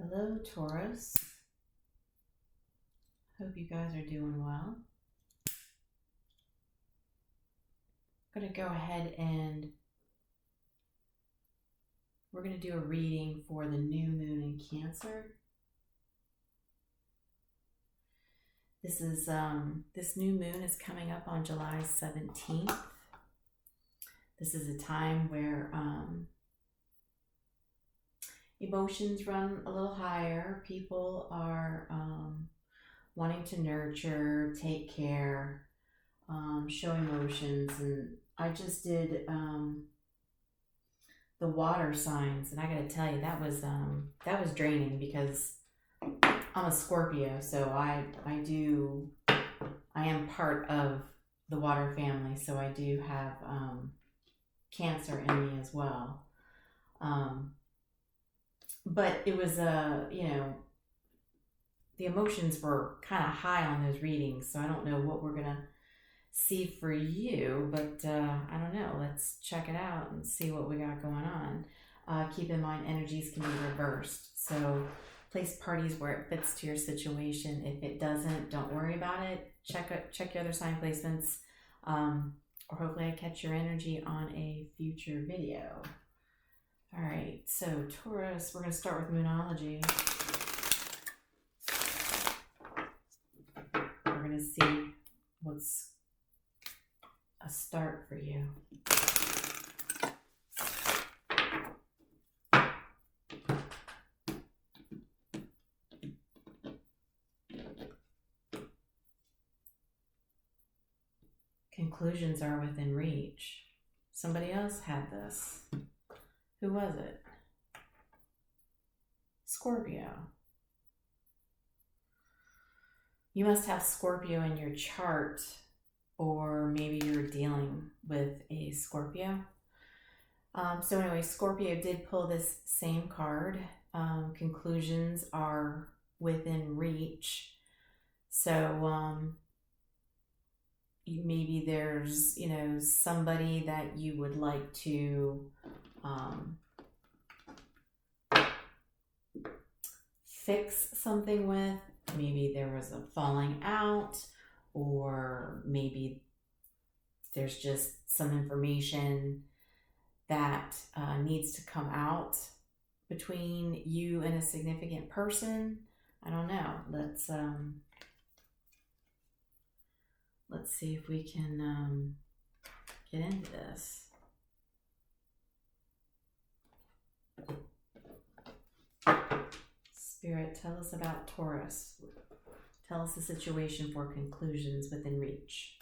Hello, Taurus. Hope you guys are doing well. I'm going to go ahead and we're going to do a reading for the new moon in Cancer. This new moon is coming up on July 17th. This is a time where emotions run a little higher. People are wanting to nurture, take care, show emotions. And I just did the water signs, and I gotta tell you, that was draining because I'm a Scorpio, so I am part of the water family, so I do have Cancer in me as well. But it was the emotions were kind of high on those readings, so I don't know what we're gonna see for you, but I don't know. Let's check it out and see what we got going on. Keep in mind, energies can be reversed, so place parties where it fits to your situation. If it doesn't, don't worry about it. Check your other sign placements, or hopefully I catch your energy on a future video. All right, so Taurus, we're going to start with Moonology. We're going to see what's a start for you. Conclusions are within reach. Somebody else had this. Who was it? Scorpio. You must have Scorpio in your chart, or maybe you're dealing with a Scorpio. So anyway, Scorpio did pull this same card. Conclusions are within reach. So maybe there's, somebody that you would like to fix something with. Maybe there was a falling out, or maybe there's just some information that needs to come out between you and a significant person. I don't know. Let's see if we can get into this. Spirit, tell us about Taurus. Tell us the situation for conclusions within reach.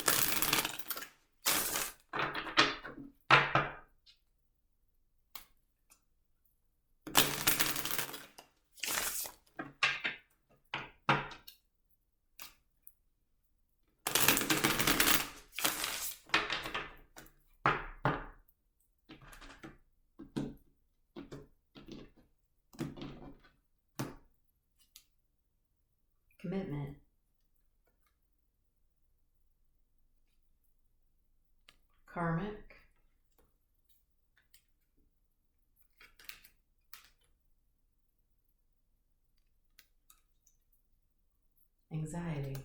Commitment. Karmic. Anxiety.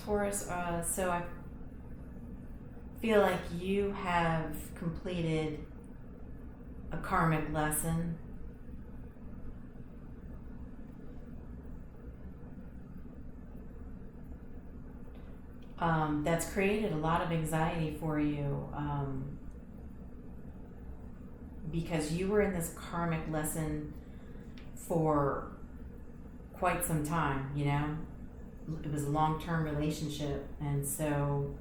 Taurus, so I feel like you have completed a karmic lesson. That's created a lot of anxiety for you, because you were in this karmic lesson for quite some time, It was a long-term relationship, and so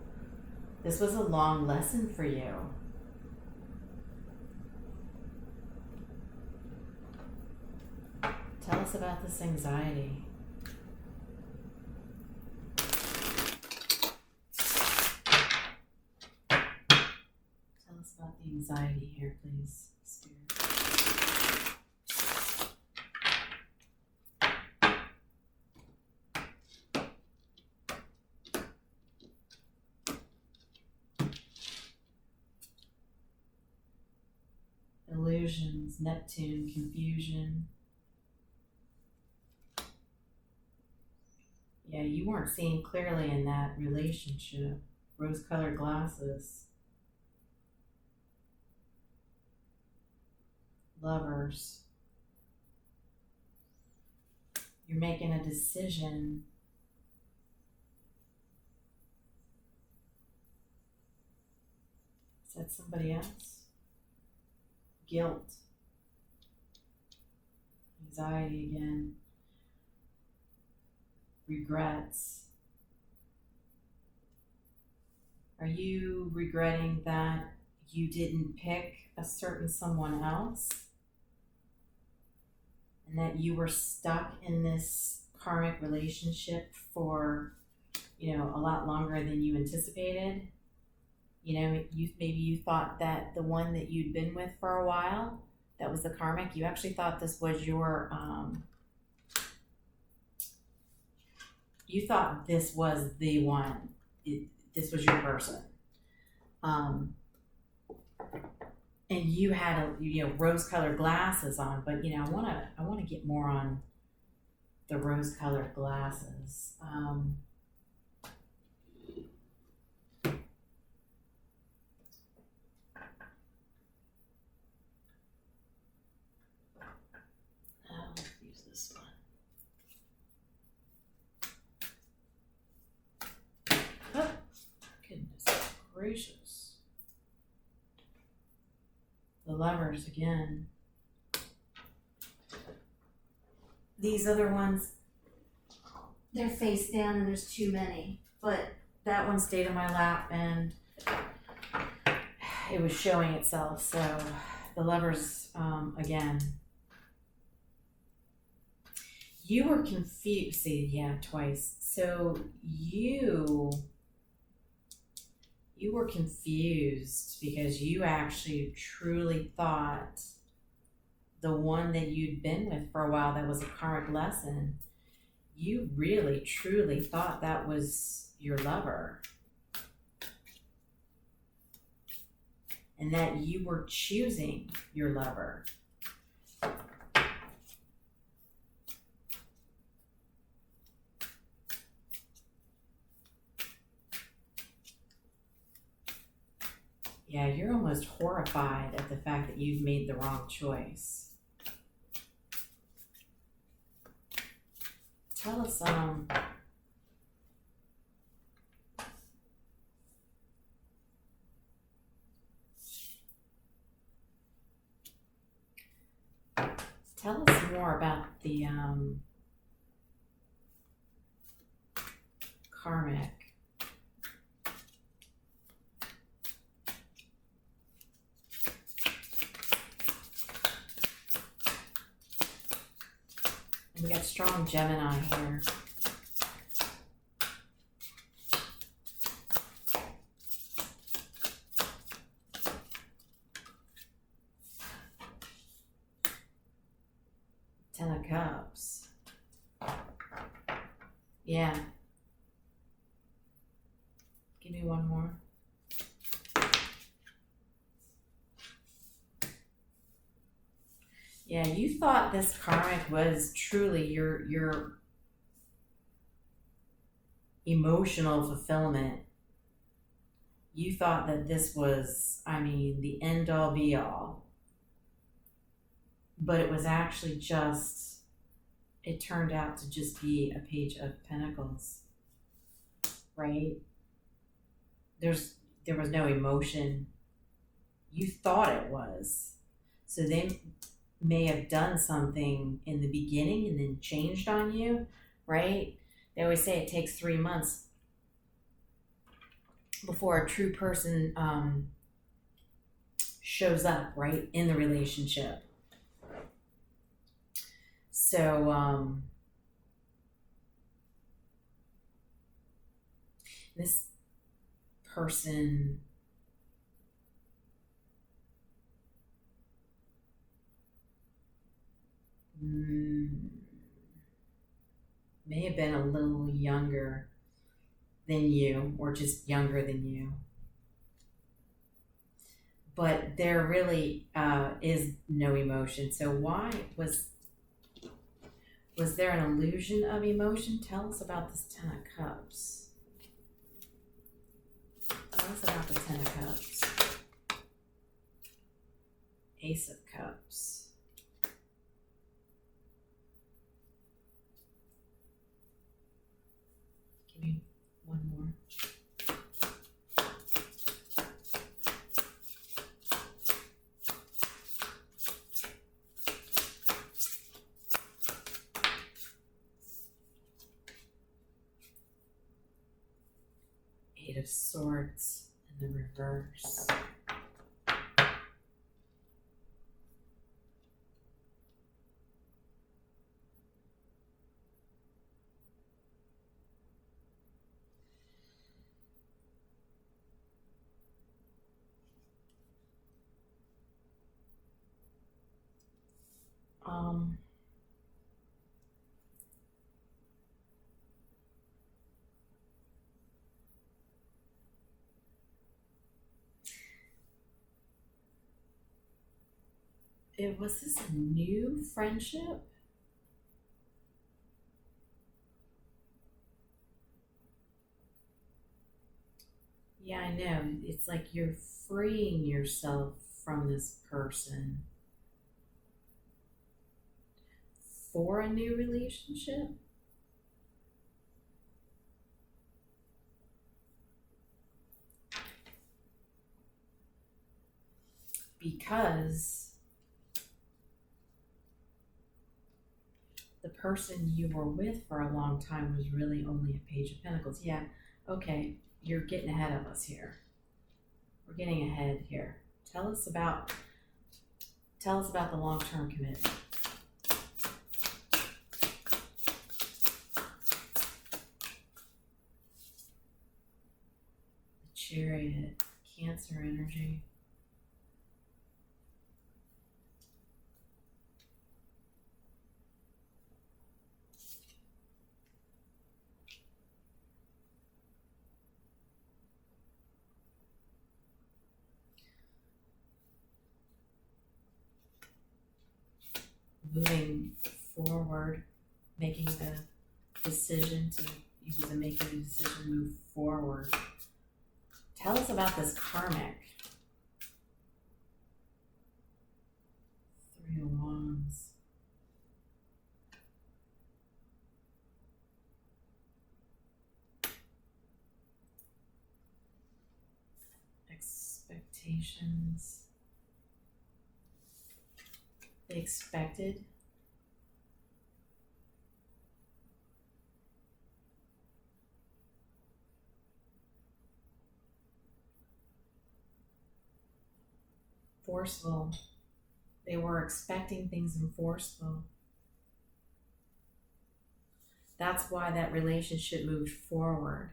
this was a long lesson for you. Tell us about this anxiety. anxiety here, please, Spirit. Illusions, Neptune, confusion. Yeah, you weren't seeing clearly in that relationship. Rose-colored glasses. Lovers. You're making a decision. Is that somebody else? Guilt. Anxiety again. Regrets. Are you regretting that you didn't pick a certain someone else? And that you were stuck in this karmic relationship for, a lot longer than you anticipated? Maybe you thought that the one that you'd been with for a while, that was the karmic, you actually thought this was your, you thought this was the one. This was your person. And you had rose-colored glasses on, but I want to get more on the rose-colored glasses. I'll use this one. Oh, goodness gracious. The Lovers again. These other ones, they're face down and there's too many. But that one stayed in my lap and it was showing itself. So the Lovers, again. You were confused. See, yeah, twice. So you were confused because you actually truly thought the one that you'd been with for a while that was a karmic lesson, you really truly thought that was your lover. And that you were choosing your lover. Yeah, you're almost horrified at the fact that you've made the wrong choice. Tell us, tell us more about the karmic. We got strong Gemini here. Ten of Cups. Yeah. Give me one more. Yeah, you thought this karmic was truly your emotional fulfillment. You thought that this was, the end all be all. But it was actually just, it turned out to just be a page of pentacles, right? There was no emotion. You thought it was. So they may have done something in the beginning and then changed on you, right? They always say it takes 3 months before a true person shows up, right, in the relationship. So this person May have been a little younger than you, or just younger than you. But there really is no emotion. So why was there an illusion of emotion? Tell us about this Ten of Cups. Tell us about the Ten of Cups. Ace of Cups. Give me one more. Eight of Swords in the reverse. Was this a new friendship? Yeah, I know. It's like you're freeing yourself from this person for a new relationship. Because the person you were with for a long time was really only a Page of Pentacles. Yeah, okay, you're getting ahead of us here. We're getting ahead here. Tell us about the long-term commitment. The Chariot, Cancer energy. Moving forward, making the decision to move forward. Tell us about this karmic. Three of Wands. Expectations. They expected. Forceful. They were expecting things and forceful. That's why that relationship moved forward.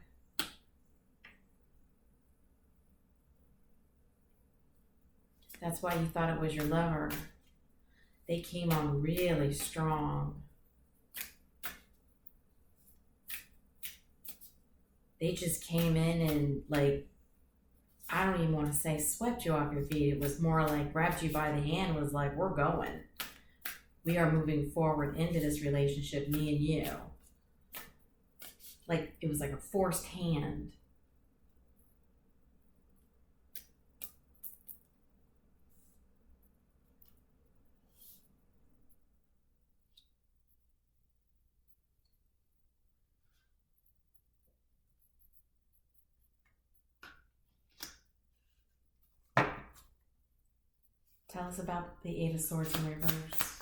That's why you thought it was your lover. They came on really strong. They just came in and, like, I don't even want to say swept you off your feet. It was more like grabbed you by the hand, was like, we're going. We are moving forward into this relationship, me and you. Like, it was like a forced hand. Tell us about the Eight of Swords in reverse.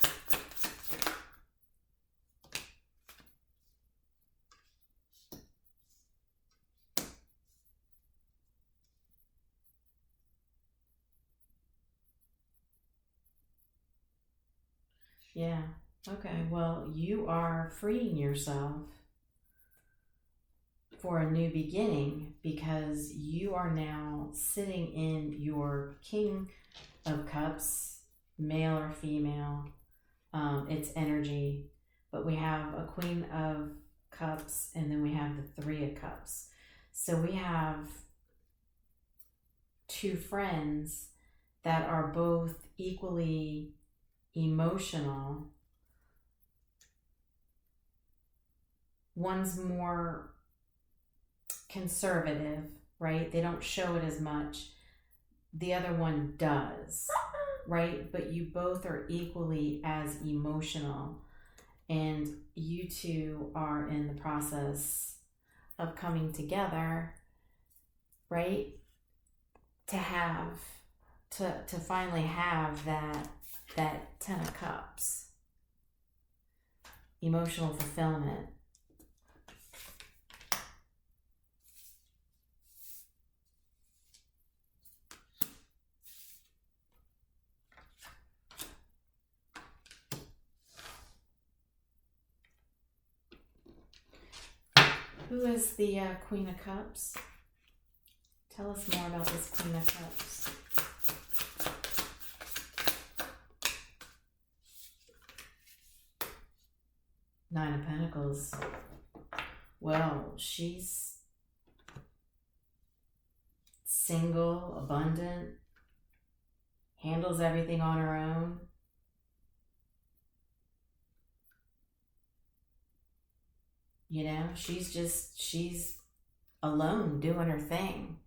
Yeah. Okay. Well, you are freeing yourself for a new beginning because you are now sitting in your King of Cups, male or female, its energy. But we have a Queen of Cups, and then we have the Three of Cups. So we have two friends that are both equally emotional. One's more conservative, right? They don't show it as much. The other one does, right? But you both are equally as emotional. And you two are in the process of coming together, right? To finally have that Ten of Cups. Emotional fulfillment. Who is the Queen of Cups? Tell us more about this Queen of Cups. Nine of Pentacles. Well, she's single, abundant, handles everything on her own. You know, she's alone doing her thing.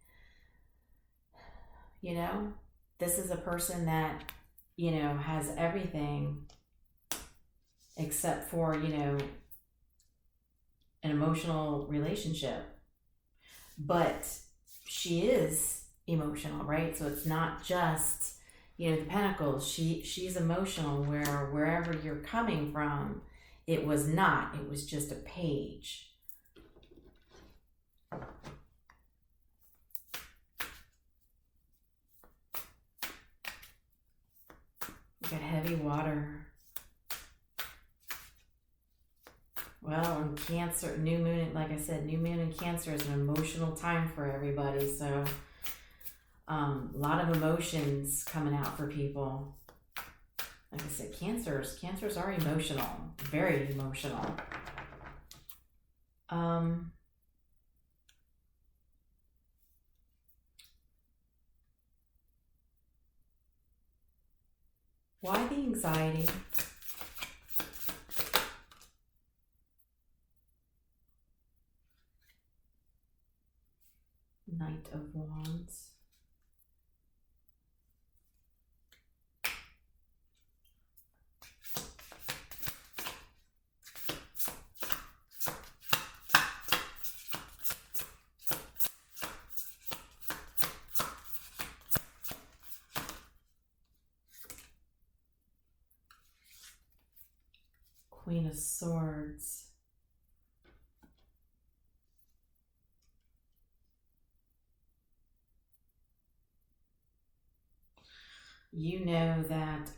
You know, this is a person that, you know, has everything except for, you know, an emotional relationship. But she is emotional, right? So it's not just, you know, the Pentacles. She's emotional where wherever you're coming from, it was not. It was just a page. We got heavy water. Well, in Cancer, new moon, like I said, new moon in Cancer is an emotional time for everybody. So a lot of emotions coming out for people. Like I said, Cancers are emotional, very emotional. Why the anxiety? Knight of Wands. Queen of Swords. You know that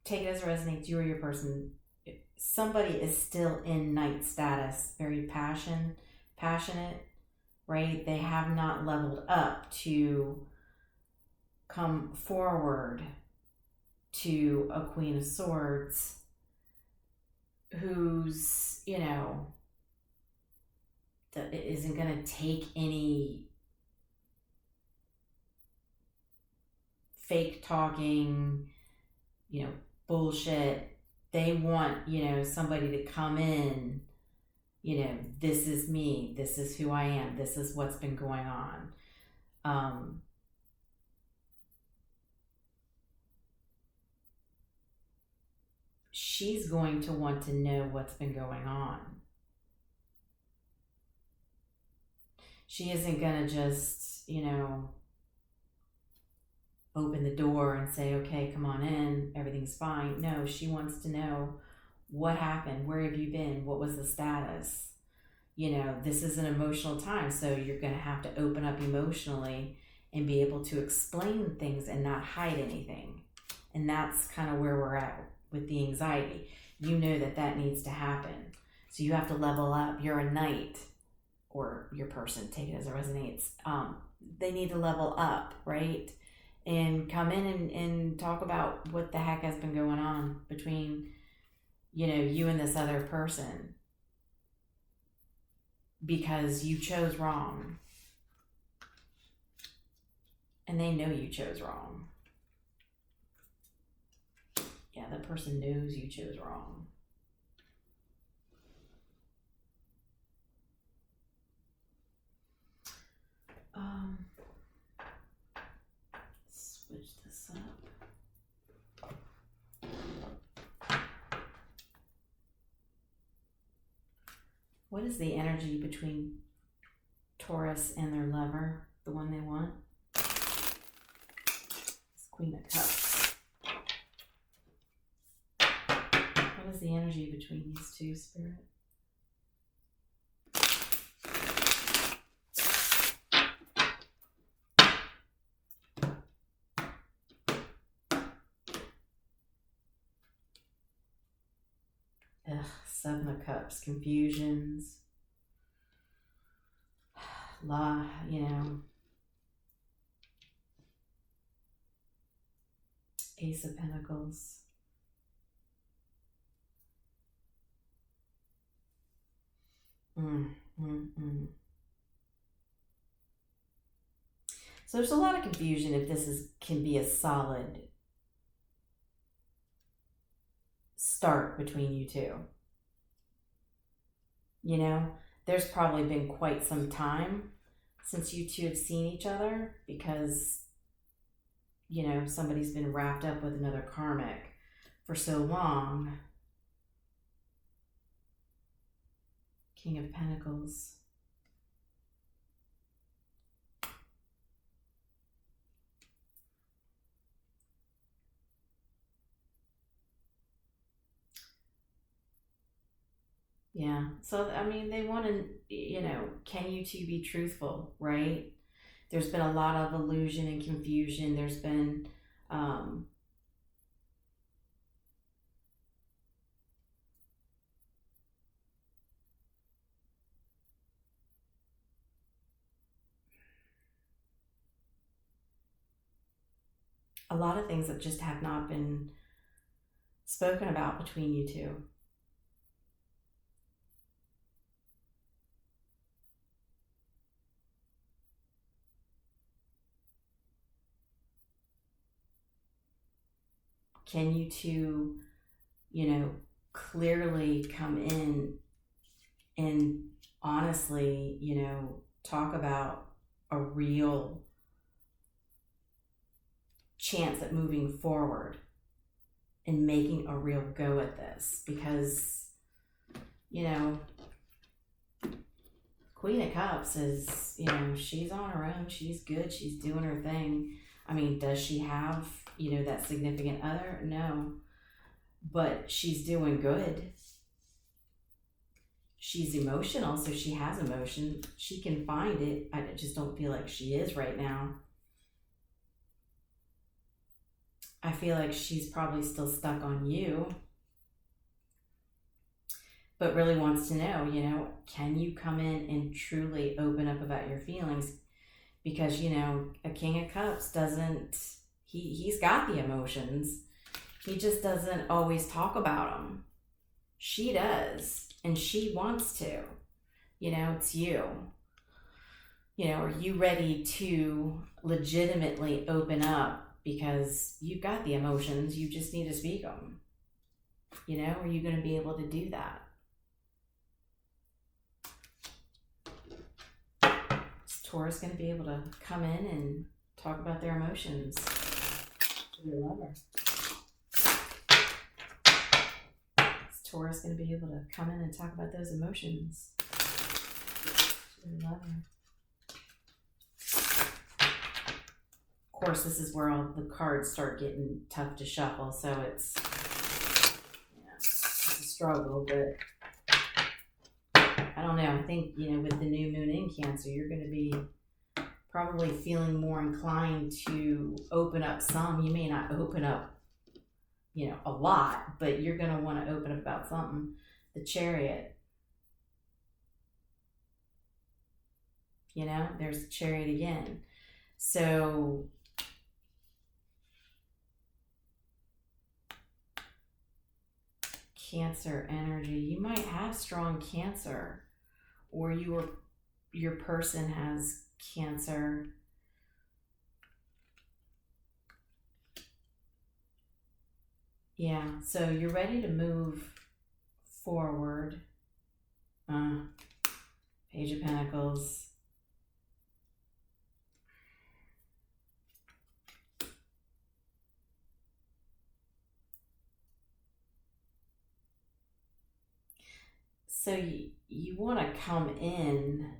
take it as it resonates, you or your person, somebody is still in knight status, very passionate, right? They have not leveled up to come forward to a Queen of Swords who's, you know, that isn't going to take any fake talking, you know, bullshit. They want, you know, somebody to come in, you know, this is me, this is who I am, this is what's been going on. She's going to want to know what's been going on. She isn't going to just, you know, open the door and say, okay, come on in, everything's fine. No, she wants to know what happened, where have you been, what was the status. You know, this is an emotional time, so you're going to have to open up emotionally and be able to explain things and not hide anything. And that's kind of where we're at with the anxiety. You know that needs to happen. So you have to level up. You're a knight, or your person, take it as it resonates. They need to level up, right? And come in and talk about what the heck has been going on between, you and this other person. Because you chose wrong. And they know you chose wrong. Yeah, that person knows you chose wrong. Switch this up. What is the energy between Taurus and their lover, the one they want? It's Queen of Cups. What is the energy between these two, Spirit? Seven of Cups, confusions, Ace of Pentacles. So there's a lot of confusion if this can be a solid start between you two. There's probably been quite some time since you two have seen each other because, somebody's been wrapped up with another karmic for so long. King of Pentacles. Yeah. So, they want to, can you two be truthful, right? There's been a lot of illusion and confusion. There's been, a lot of things that just have not been spoken about between you two. Can you two, clearly come in and honestly, talk about a real chance at moving forward and making a real go at this? Because, Queen of Cups is, she's on her own. She's good. She's doing her thing. Does she have, that significant other? No. But she's doing good. She's emotional, so she has emotion. She can find it. I just don't feel like she is right now. I feel like she's probably still stuck on you, but really wants to know, can you come in and truly open up about your feelings? Because, a King of Cups doesn't, he's got the emotions. He just doesn't always talk about them. She does, and she wants to. It's you. Are you ready to legitimately open up? Because you've got the emotions, you just need to speak them. Are you going to be able to do that? Is Taurus going to be able to come in and talk about their emotions to their lover? Is Taurus going to be able to come in and talk about those emotions to their lover? Of course, this is where all the cards start getting tough to shuffle, so it's a struggle, but I don't know. I think, with the new moon in Cancer, you're going to be probably feeling more inclined to open up some. You may not open up a lot, but you're going to want to open up about something. The Chariot, there's the Chariot again. So Cancer energy, you might have strong Cancer, or your person has Cancer. Yeah, so you're ready to move forward. Page of Pentacles. So you want to come in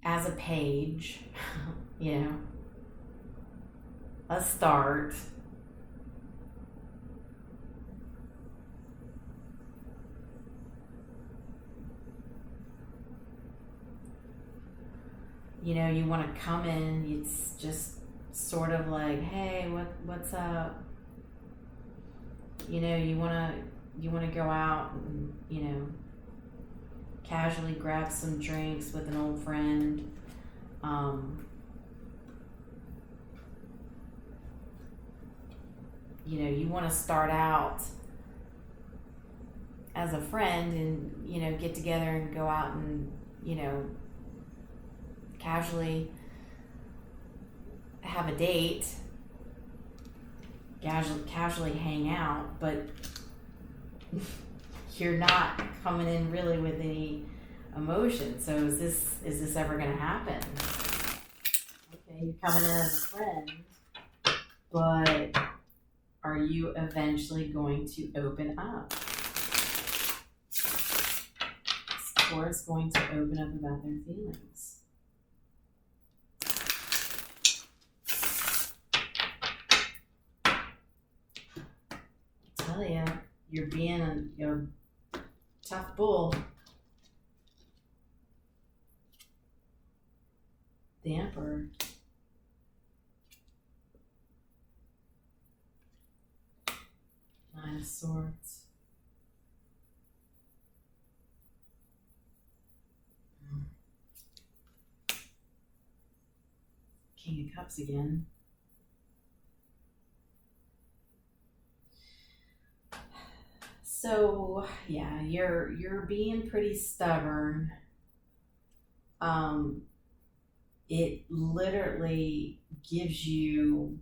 as a page, a start. You want to come in, it's just sort of like, hey, what's up? You want to go out and, casually grab some drinks with an old friend. You want to start out as a friend and, get together and go out and, casually have a date, casually hang out, but you're not coming in really with any emotion. So is this ever going to happen? Okay, you're coming in as a friend, but are you eventually going to open up? Or is going to open up about their feelings? I tell you, you're being a tough bull. The Emperor. Nine of Swords. King of Cups again. So yeah, you're being pretty stubborn. It literally gives you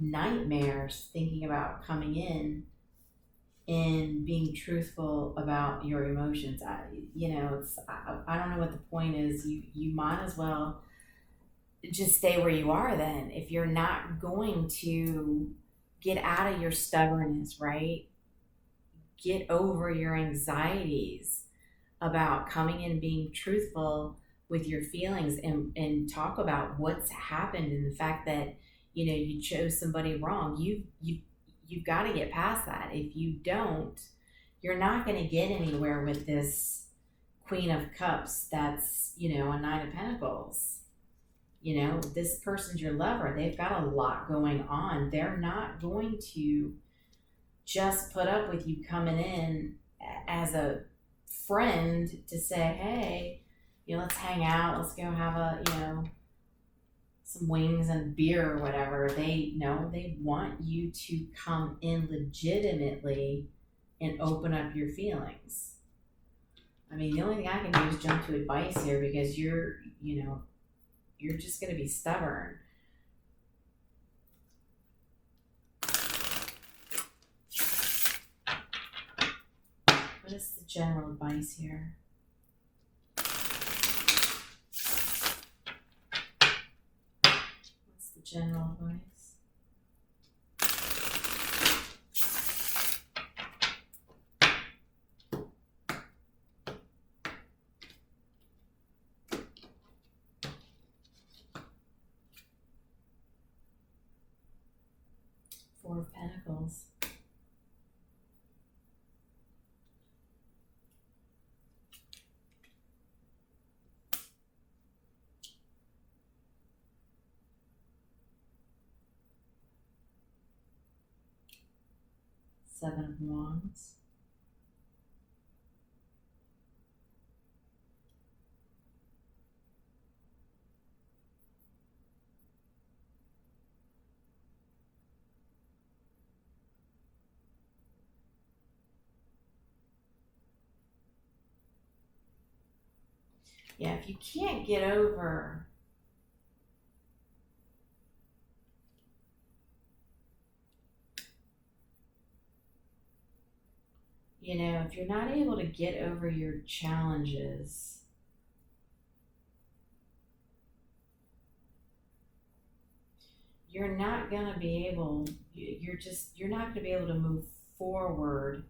nightmares thinking about coming in and being truthful about your emotions. I don't know what the point is. You might as well just stay where you are then. If you're not going to get out of your stubbornness, right? Get over your anxieties about coming in and being truthful with your feelings and talk about what's happened and the fact that you chose somebody wrong. You've got to get past that. If you don't, you're not going to get anywhere with this Queen of Cups that's a Nine of Pentacles. This person's your lover. They've got a lot going on. They're not going to just put up with you coming in as a friend to say, hey, let's hang out, let's go have some wings and beer or whatever. They want you to come in legitimately and open up your feelings. I mean, the only thing I can do is jump to advice here because you're just going to be stubborn. What is the general advice here? What's the general advice? Four of Pentacles. Seven of Wands. Yeah, if you can't get over, if you're not able to get over your challenges, you're not going to be able, you're not going to be able to move forward.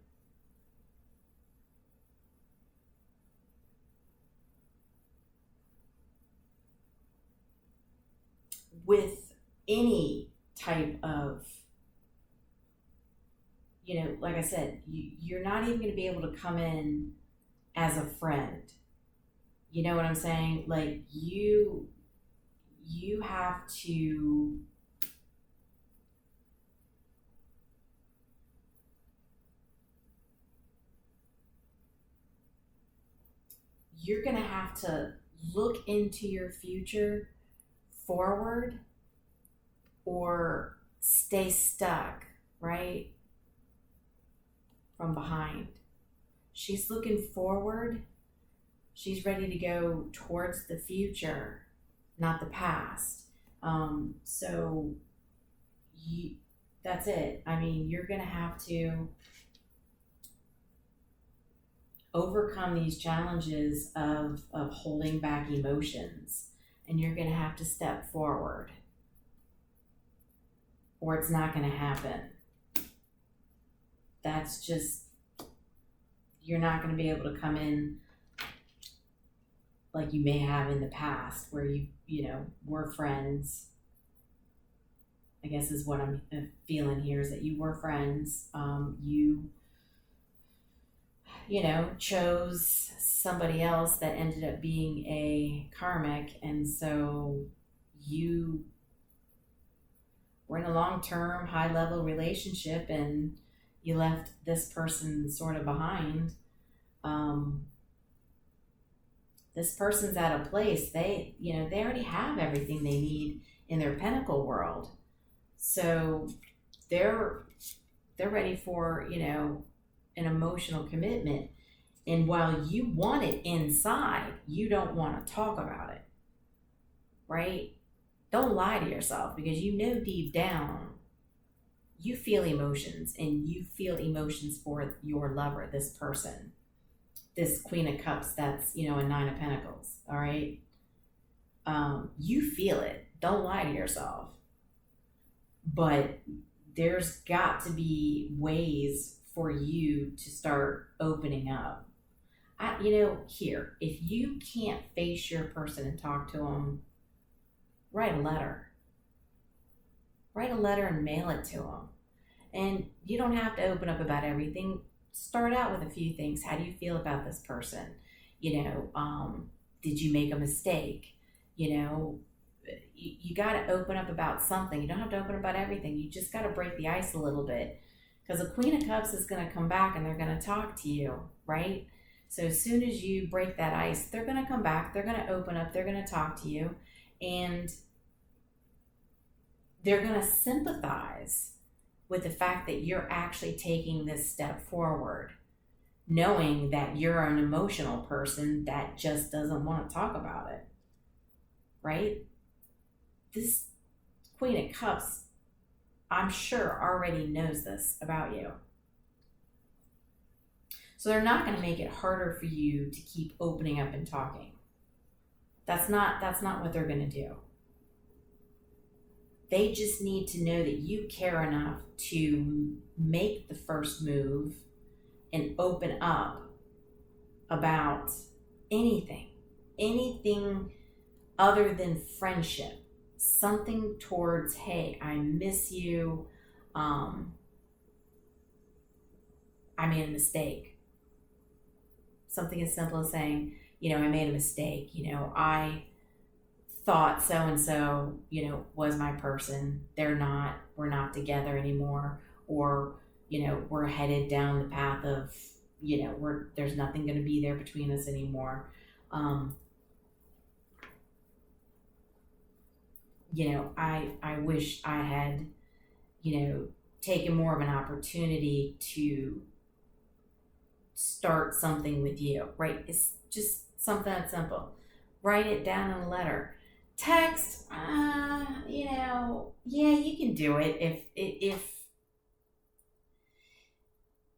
With any type of, like I said, you're not even going to be able to come in as a friend. You know what I'm saying? Like you have to, you're going to have to look into your future forward or stay stuck, right? From behind. She's looking forward. She's ready to go towards the future, not the past. So that's it. I mean, you're going to have to overcome these challenges of holding back emotions, and you're going to have to step forward, or it's not going to happen. That's just, you're not going to be able to come in like you may have in the past, where you were friends. I guess is what I'm feeling here, is that you were friends. You chose somebody else that ended up being a karmic, and so you were in a long-term, high-level relationship, and you left this person sort of behind. This person's at a place, they already have everything they need in their pentacle world. So they're ready for, an emotional commitment. And while you want it inside, you don't want to talk about it, right? Don't lie to yourself, because deep down, you feel emotions, and you feel emotions for your lover, this person, this Queen of Cups that's, a Nine of Pentacles, all right? You feel it. Don't lie to yourself. But there's got to be ways for you to start opening up. Here, if you can't face your person and talk to them, write a letter. Write a letter and mail it to them. And you don't have to open up about everything. Start out with a few things. How do you feel about this person? Did you make a mistake? You got to open up about something. You don't have to open up about everything. You just got to break the ice a little bit, because the Queen of Cups is going to come back and they're going to talk to you, right? So as soon as you break that ice, they're going to come back. They're going to open up. They're going to talk to you, and they're going to sympathize with the fact that you're actually taking this step forward, knowing that you're an emotional person that just doesn't want to talk about it, right? This Queen of Cups, I'm sure, already knows this about you. So they're not going to make it harder for you to keep opening up and talking. That's not what they're going to do. They just need to know that you care enough to make the first move and open up about anything other than friendship. Something towards, hey, I miss you. I made a mistake. Something as simple as saying, I made a mistake. I thought so-and-so, was my person. They're not. We're not together anymore. Or, we're headed down the path of, there's nothing going to be there between us anymore. I wish I had, taken more of an opportunity to start something with you, right? It's just something that simple. Write it down in a letter. Text, yeah, you can do it if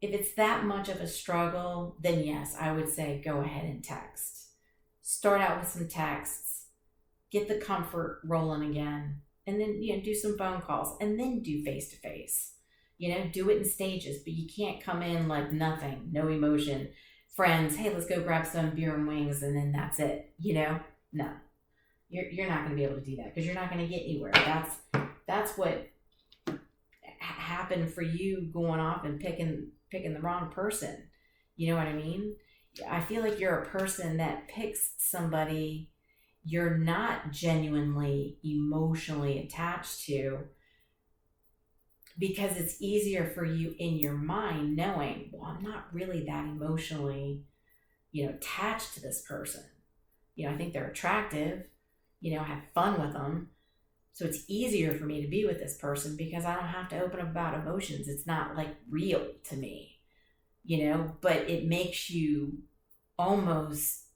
it's that much of a struggle, then yes, I would say go ahead and text. Start out with some texts, get the comfort rolling again, and then do some phone calls, and then do face to face. Do it in stages, but you can't come in like nothing, no emotion. Friends, hey, let's go grab some beer and wings, and then that's it. No, you're not going to be able to do that because you're not going to get anywhere. That's what happened for you going off and picking the wrong person. You know what I mean? I feel like you're a person that picks somebody you're not genuinely emotionally attached to, because it's easier for you in your mind knowing, well, I'm not really that emotionally, attached to this person. I think they're attractive, I have fun with them. So it's easier for me to be with this person because I don't have to open up about emotions. It's not like real to me, but it makes you almost,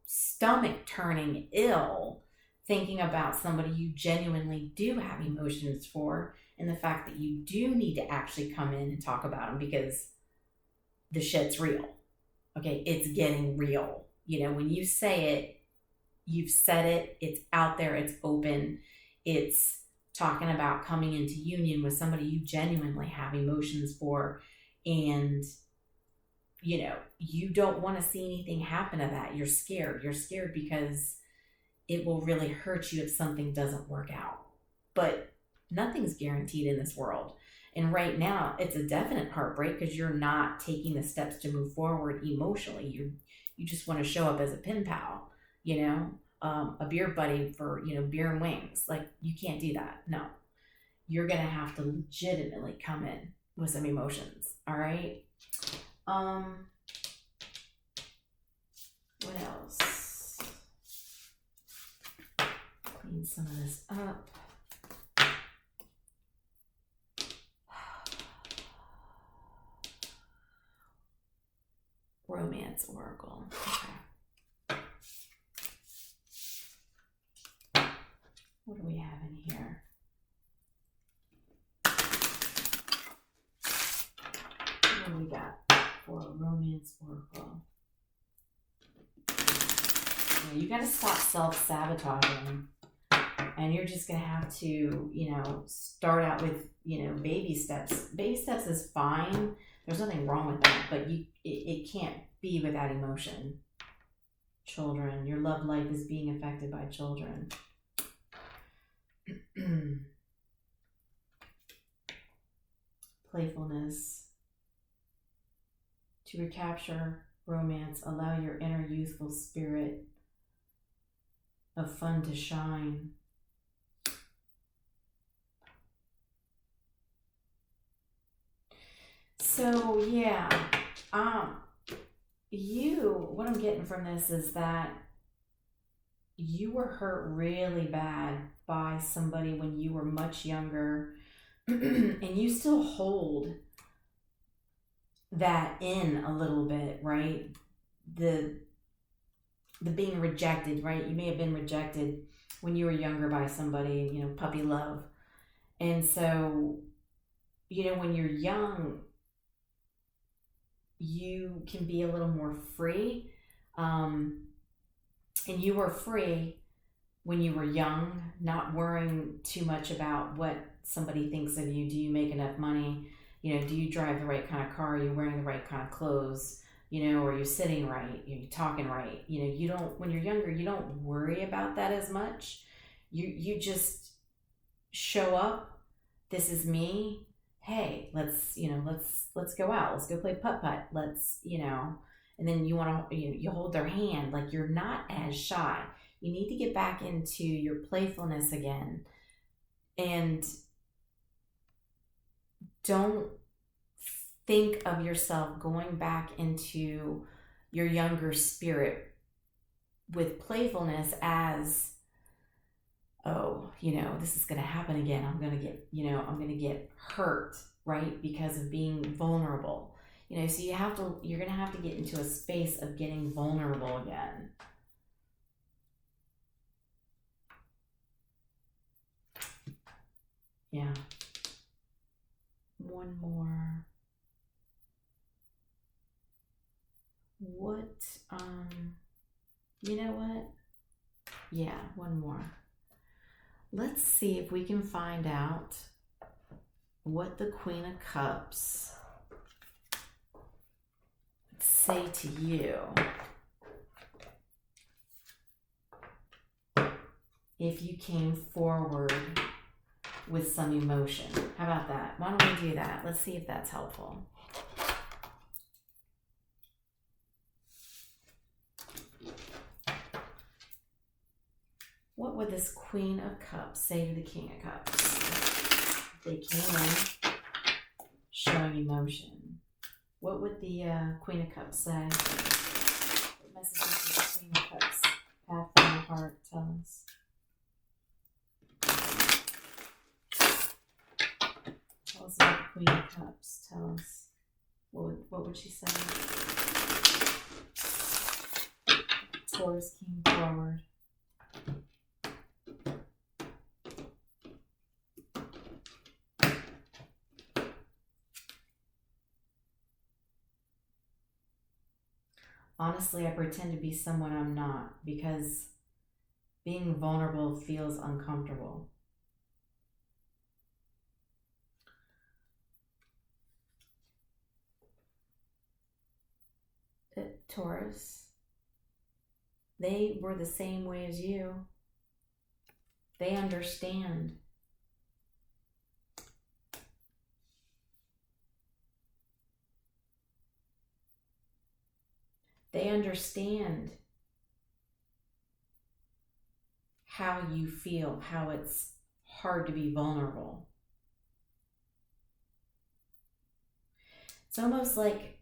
stomach turning ill thinking about somebody you genuinely do have emotions for, and the fact that you do need to actually come in and talk about them because the shit's real. Okay, it's getting real. When you say it, you've said it, it's out there, it's open, it's talking about coming into union with somebody you genuinely have emotions for, and you don't want to see anything happen to that. You're scared because it will really hurt you if something doesn't work out. But nothing's guaranteed in this world. And right now, it's a definite heartbreak because you're not taking the steps to move forward emotionally. You just want to show up as a pen pal, a beer buddy for, beer and wings. Like, you can't do that. No. You're going to have to legitimately come in with some emotions. All right? What else? Clean some of this up. Romance Oracle. Okay. What do we have in here? What do we got for a Romance Oracle? You got to stop self-sabotaging, and you're just going to have to, start out with, baby steps. Baby steps is fine. There's nothing wrong with that, but it can't be without emotion. Children, your love life is being affected by children. Playfulness. To recapture romance, allow your inner youthful spirit of fun to shine. So yeah, what I'm getting from this is that you were hurt really bad by somebody when you were much younger, and you still hold that in a little bit, right? The being rejected, right? You may have been rejected when you were younger by somebody, puppy love. And so, when you're young, you can be a little more free. And you were free when you were young, not worrying too much about what somebody thinks of you. Do you make enough money? Do you drive the right kind of car? Are you wearing the right kind of clothes? Are you sitting right? Are you talking right? You don't, when you're younger, you don't worry about that as much. You just show up. This is me. Hey, let's go out. Let's go play putt-putt. Let's, and then you want to, you hold their hand. Like, you're not as shy. You need to get back into your playfulness again. And don't think of yourself going back into your younger spirit with playfulness as, oh, this is going to happen again. I'm going to get, I'm going to get hurt, right? Because of being vulnerable. So you're going to have to get into a space of getting vulnerable again. Yeah. One more. What, you know what? Yeah, one more. Let's see if we can find out what the Queen of Cups say to you if you came forward with some emotion. How about that? Why don't we do that? Let's see if that's helpful. What would this Queen of Cups say to the King of Cups? They came in showing emotion. What would the Queen of Cups say? What messages does the Queen of Cups have from the heart tell us? Tell us about the Queen of Cups. Tell us. What would she say? Taurus came forward. Honestly, I pretend to be someone I'm not because being vulnerable feels uncomfortable. Taurus, they were the same way as you. They understand. They understand how you feel, how it's hard to be vulnerable. It's almost like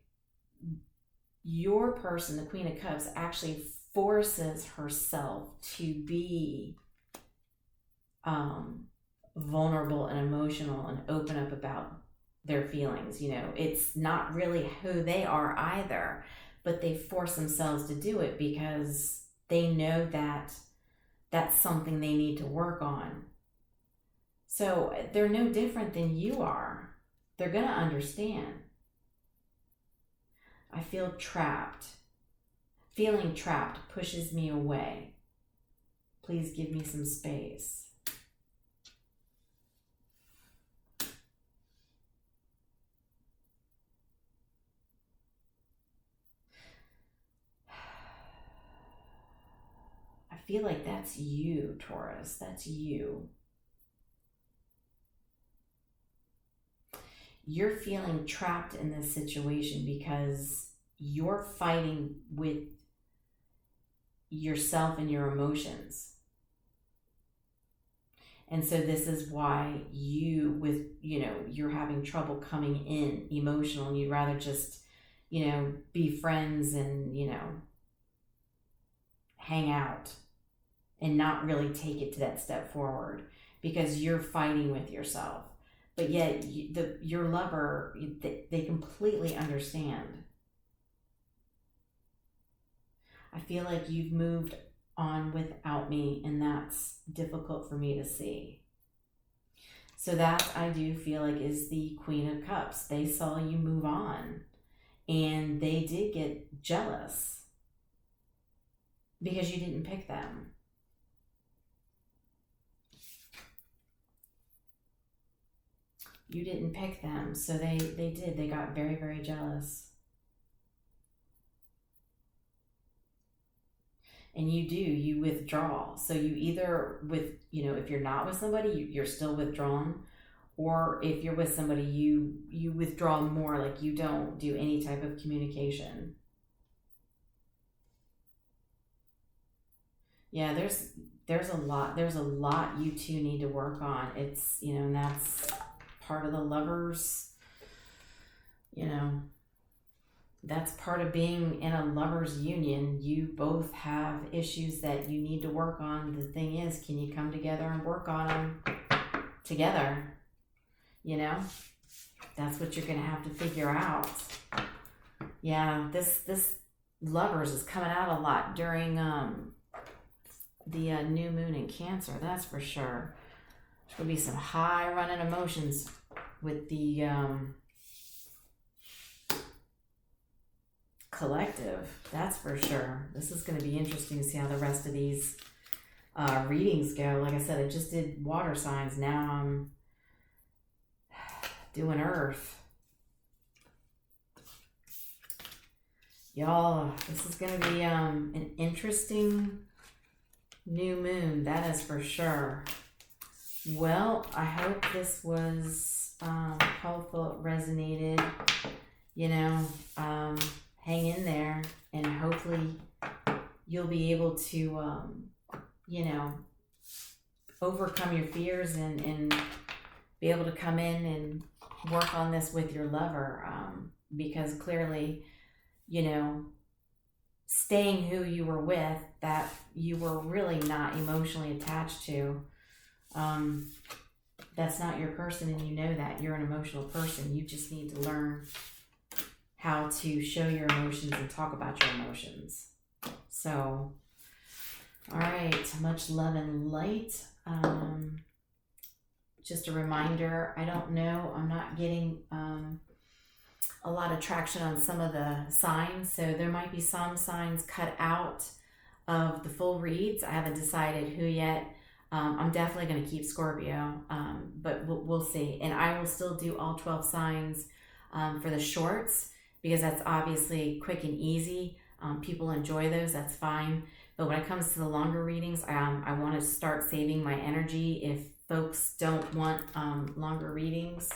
your person, the Queen of Cups, actually forces herself to be vulnerable and emotional and open up about their feelings. It's not really who they are either, but they force themselves to do it because they know that that's something they need to work on. So they're no different than you are. They're going to understand. I feel trapped. Feeling trapped pushes me away. Please give me some space. I feel like that's you, Taurus. That's you. You're feeling trapped in this situation because you're fighting with yourself and your emotions. And so this is why you're having trouble coming in emotional, and you'd rather just, be friends and, hang out and not really take it to that step forward because you're fighting with yourself. But yet your lover, they completely understand. I feel like you've moved on without me, and that's difficult for me to see. So that I do feel like is the Queen of Cups. They saw you move on, and they did get jealous because you didn't pick them. You didn't pick them, so they did. They got very, very jealous. And you withdraw. So you either if you're not with somebody, you're still withdrawn, or if you're with somebody, you withdraw more, like you don't do any type of communication. Yeah, there's a lot you two need to work on. It's, and that's part of the lovers you know, that's part of being in a lover's union. You both have issues that you need to work on. The thing is, can you come together and work on them together? You know, that's what you're going to have to figure out. Yeah, this lovers is coming out a lot during the new moon in Cancer. That's for sure. There's going to be some high running emotions with the collective. That's for sure. This is going to be interesting to see how the rest of these readings go. Like I said, I just did water signs. Now I'm doing earth. Y'all, this is going to be an interesting new moon. That is for sure. Well, I hope this was helpful, it resonated. You know, hang in there, and hopefully you'll be able to, you know, overcome your fears and be able to come in and work on this with your lover, because clearly, you know, staying who you were with that you were really not emotionally attached to, that's not your person, and you know that. You're an emotional person. You just need to learn how to show your emotions and talk about your emotions. So, all right, much love and light. Just a reminder, I don't know, I'm not getting a lot of traction on some of the signs, so there might be some signs cut out of the full reads. I haven't decided who yet. I'm definitely going to keep Scorpio, but we'll see. And I will still do all 12 signs for the shorts, because that's obviously quick and easy. People enjoy those, that's fine. But when it comes to the longer readings, I want to start saving my energy. If folks don't want longer readings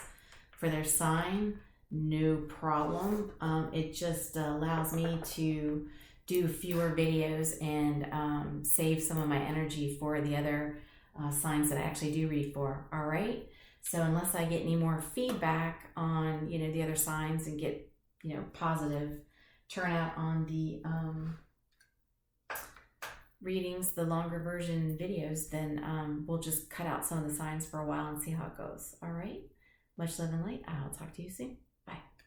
for their sign, no problem. It just allows me to do fewer videos and save some of my energy for the other signs that I actually do read for. All right. So unless I get any more feedback on, you know, the other signs and get, you know, positive turnout on the readings, the longer version videos, then we'll just cut out some of the signs for a while and see how it goes. All right. Much love and light. I'll talk to you soon.